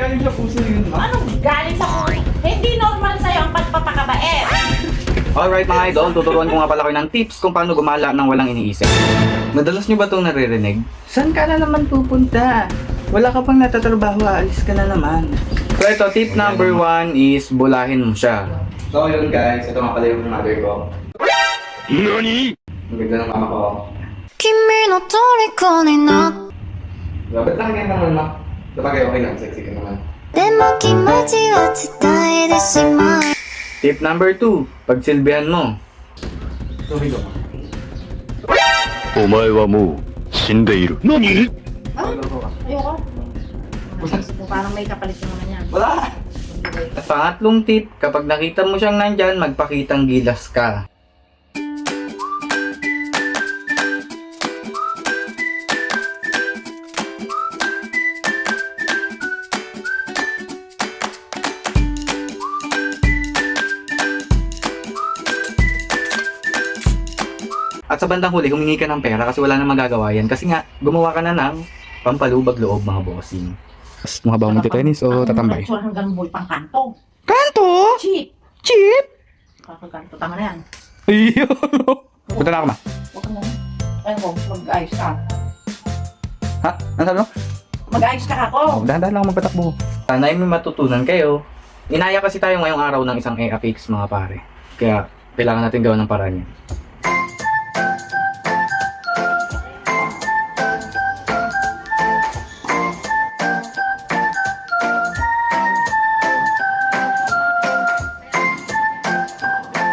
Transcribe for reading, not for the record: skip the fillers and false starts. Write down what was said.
galing sa puso yun, ma. Anong galing sa puso? Hindi normal sa'yo ang pagpapakabait. Alright mga idol, tuturuan ko nga pala kayo ng tips kung paano gumala nang walang iniisip. Madalas nyo ba itong naririnig? Saan ka na naman pupunta? Wala ka pang natatrabaho, aalis ka na naman. So ito, tip number 1 is bulahin mo siya. So yun guys, ito nga pala yung mother ko. NANI? Ang ganda ng mama ko. 君の虜になっ Ba't lang yan naman, ma? Sabagay, okay lang, sexy ka naman. ても気持ちは伝えてしまう Tip number 2, pagsilbihan mo. Sorry ko. お前はもう死んでいる。何？ Ayoko. Parang may kapalit naman yan. Wala! At pangatlong tip, kapag nakita mo siyang nandyan, magpakitang gilas ka. At sa bandang huli, humingi ka ng pera kasi wala nang magagawa yan. Kasi nga, gumawa ka na ng pampalubag loob mga bossing. Mga ba magte-tennis o tatambay? Ang hanggang boy pang kanto. Kanto? Cheap. Chip? Kakaganto. Tama na yan. Ayun! Punta na ako, ma. Huwag ka na. Ayun ko, mag-ayos ka. Ha? Ano sabi mo? Mag-ayos ka ako. Oh, dahan-dahan lang ako magpatakbo. Sana ay may matutunan kayo. Inaya kasi tayo ngayong araw ng isang EAFX mga pare. Kaya kailangan natin gawa ng paraan yan.